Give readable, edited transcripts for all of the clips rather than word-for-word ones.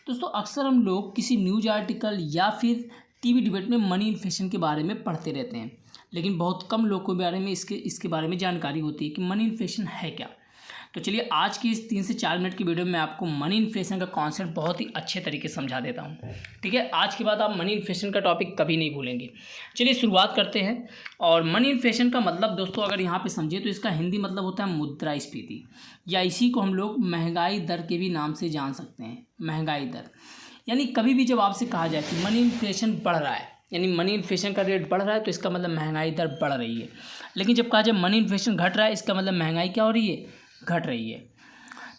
दोस्तों अक्सर हम लोग किसी न्यूज़ आर्टिकल या फिर टीवी डिबेट में मनी इन्फ्लेशन के बारे में पढ़ते रहते हैं, लेकिन बहुत कम लोगों के बारे में इसके बारे में जानकारी होती है कि मनी इन्फ्लेशन है क्या। तो चलिए आज की इस 3 से 4 मिनट की वीडियो में आपको मनी इन्फ्लेशन का कॉन्सेप्ट बहुत ही अच्छे तरीके से समझा देता हूँ। ठीक है, आज के बाद आप मनी इन्फ्लेशन का टॉपिक कभी नहीं भूलेंगे। चलिए शुरुआत करते हैं। और मनी इन्फ्लेशन का मतलब दोस्तों अगर यहाँ पे समझे तो इसका हिंदी मतलब होता है मुद्रास्फीति, या इसी को हम लोग महंगाई दर के भी नाम से जान सकते हैं। महंगाई दर यानी कभी भी जब आपसे कहा जाए कि मनी इन्फ्लेशन बढ़ रहा है, यानी मनी इन्फ्लेशन का रेट बढ़ रहा है, तो इसका मतलब महंगाई दर बढ़ रही है। लेकिन जब कहा जाए मनी इन्फ्लेशन घट रहा है, इसका मतलब महंगाई क्या हो रही है, घट रही है।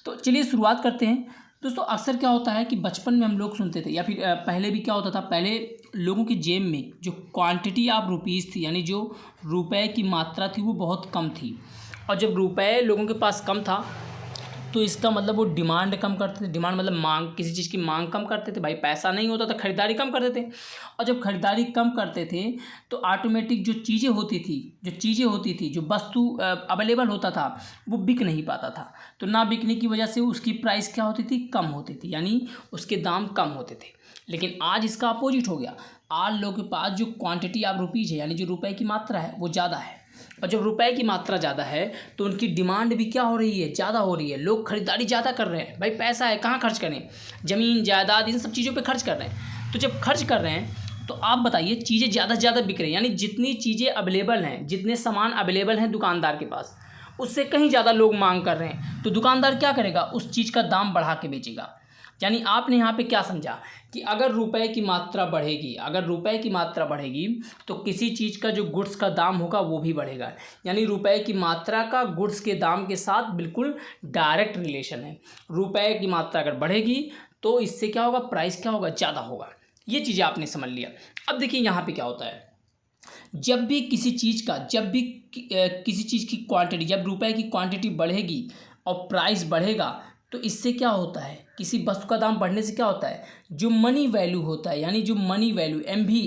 तो चलिए शुरुआत करते हैं। दोस्तों अक्सर क्या होता है कि बचपन में हम लोग सुनते थे, या फिर पहले भी क्या होता था, पहले लोगों की जेब में जो क्वांटिटी ऑफ रुपीज़ थी, यानी जो रुपए की मात्रा थी वो बहुत कम थी। और जब रुपए लोगों के पास कम था तो इसका मतलब वो डिमांड कम करते थे। डिमांड मतलब मांग, किसी चीज़ की मांग कम करते थे। भाई पैसा नहीं होता तो खरीदारी कम करते थे, और जब खरीदारी कम करते थे तो ऑटोमेटिक जो चीज़ें होती थी, जो वस्तु अवेलेबल होता था वो बिक नहीं पाता था। तो ना बिकने की वजह से उसकी प्राइस क्या होती थी, कम होती थी, यानी उसके दाम कम होते थे। लेकिन आज इसका अपोजिट हो गया। आज लोगों के पास जो क्वांटिटी ऑफ रुपीज़ है, यानी जो रुपए की मात्रा है वो ज़्यादा है, और जब रुपए की मात्रा ज़्यादा है तो उनकी डिमांड भी क्या हो रही है, ज़्यादा हो रही है। लोग खरीदारी ज़्यादा कर रहे हैं। भाई पैसा है, कहाँ खर्च करें, ज़मीन जायदाद इन सब चीज़ों पे खर्च कर रहे हैं। तो जब खर्च कर रहे हैं तो आप बताइए चीज़ें ज़्यादा से ज़्यादा बिक रही हैं, यानी जितनी चीज़ें अवेलेबल हैं, जितने सामान अवेलेबल हैं दुकानदार के पास, उससे कहीं ज़्यादा लोग मांग कर रहे हैं। तो दुकानदार क्या करेगा, उस चीज़ का दाम बढ़ा के बेचेगा। यानी आपने यहाँ पे क्या समझा कि अगर रुपए की मात्रा बढ़ेगी तो किसी चीज़ का जो गुड्स का दाम होगा वो भी बढ़ेगा। यानी रुपए की मात्रा का गुड्स के दाम के साथ बिल्कुल डायरेक्ट रिलेशन है। रुपए की मात्रा अगर बढ़ेगी तो इससे क्या होगा, प्राइस क्या होगा, ज़्यादा होगा। ये चीज़ें आपने समझ लिया। अब देखिए यहाँ पे क्या होता है, जब भी किसी चीज़ की क्वांटिटी, जब रुपए की क्वांटिटी बढ़ेगी और प्राइस बढ़ेगा तो इससे क्या होता है, किसी वस्तु का दाम बढ़ने से क्या होता है, जो मनी वैल्यू होता है, यानी जो मनी वैल्यू MV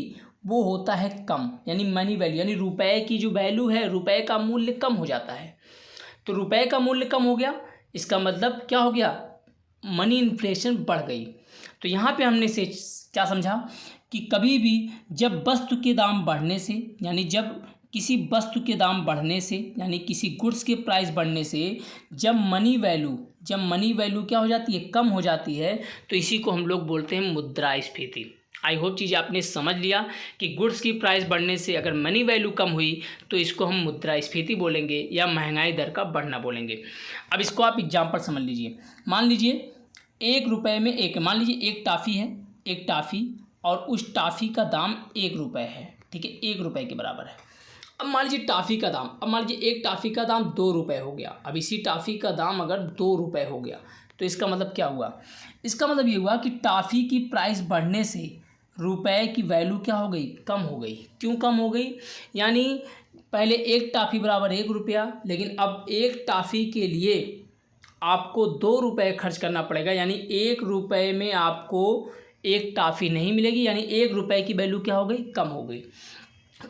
वो होता है कम। यानी मनी वैल्यू यानी रुपए की जो वैल्यू है, रुपए का मूल्य कम हो जाता है। तो रुपए का मूल्य कम हो गया, इसका मतलब क्या हो गया, मनी इन्फ्लेशन बढ़ गई। तो यहाँ पे हमने से क्या समझा कि कभी भी जब वस्तु के दाम बढ़ने से, यानी जब किसी वस्तु के दाम बढ़ने से, यानी किसी गुड्स के प्राइस बढ़ने से जब मनी वैल्यू क्या हो जाती है, कम हो जाती है, तो इसी को हम लोग बोलते हैं मुद्रास्फीति। आई होप चीज़ें आपने समझ लिया कि गुड्स की प्राइस बढ़ने से अगर मनी वैल्यू कम हुई तो इसको हम मुद्रास्फीति बोलेंगे या महंगाई दर का बढ़ना बोलेंगे। अब इसको आप एग्जाम्पल समझ लीजिए। मान लीजिए ₹1 में मान लीजिए एक टाफ़ी और उस टाफ़ी का दाम ₹1 है। ठीक है, ₹1 के बराबर है। अब मान लीजिए एक टाफ़ी का दाम ₹2 हो गया। अब इसी टाफ़ी का दाम अगर ₹2 हो गया तो इसका मतलब क्या हुआ, इसका मतलब ये हुआ कि टाफ़ी की प्राइस बढ़ने से रुपए की वैल्यू क्या हो गई, कम हो गई। क्यों कम हो गई, यानी पहले एक टाफ़ी बराबर ₹1, लेकिन अब एक टाफ़ी के लिए आपको ₹2 खर्च करना पड़ेगा। यानी ₹1 में आपको एक टाफ़ी नहीं मिलेगी, यानी ₹1 की वैल्यू क्या हो गई, कम हो गई।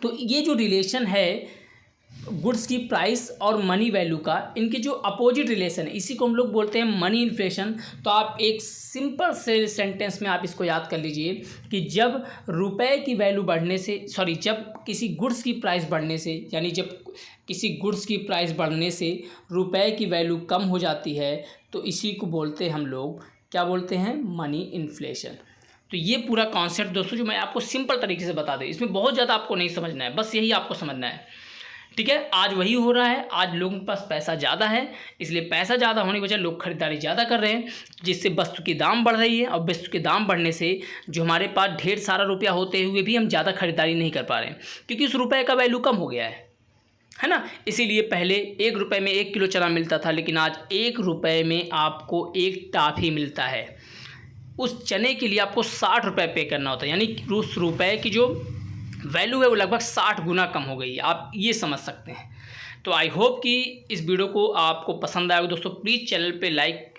तो ये जो रिलेशन है गुड्स की प्राइस और मनी वैल्यू का, इनके जो अपोजिट रिलेशन है, इसी को हम लोग बोलते हैं मनी इन्फ्लेशन। तो आप एक सिंपल से सेंटेंस में आप इसको याद कर लीजिए कि जब रुपए की वैल्यू बढ़ने से, जब किसी गुड्स की प्राइस बढ़ने से, यानी जब किसी गुड्स की प्राइस बढ़ने से रुपए की वैल्यू कम हो जाती है, तो इसी को बोलते हैं हम लोग, क्या बोलते हैं, मनी इन्फ्लेशन। तो ये पूरा कॉन्सेप्ट दोस्तों जो मैं आपको सिंपल तरीके से बता दूं, इसमें बहुत ज़्यादा आपको नहीं समझना है, बस यही आपको समझना है। ठीक है, आज वही हो रहा है। आज लोगों के पास पैसा ज़्यादा है, इसलिए पैसा ज़्यादा होने की वजह लोग खरीदारी ज़्यादा कर रहे हैं, जिससे वस्तु की दाम बढ़ रही है। और वस्तु के दाम बढ़ने से जो हमारे पास ढेर सारा रुपया होते हुए भी हम ज़्यादा खरीदारी नहीं कर पा रहे हैं, क्योंकि उस रुपये का वैल्यू कम हो गया है ना। इसीलिए पहले ₹1 में 1 किलो चना मिलता था, लेकिन आज ₹1 में आपको एक टाफ़ी मिलता है। उस चने के लिए आपको ₹60 पे करना होता है, यानी उस रुपए की जो वैल्यू है वो लगभग 60 गुना कम हो गई। आप ये समझ सकते हैं। तो आई होप कि इस वीडियो को आपको पसंद आएगा। दोस्तों प्लीज़ चैनल पे लाइक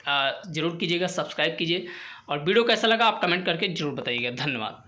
ज़रूर कीजिएगा, सब्सक्राइब कीजिए, और वीडियो कैसा लगा आप कमेंट करके ज़रूर बताइएगा। धन्यवाद।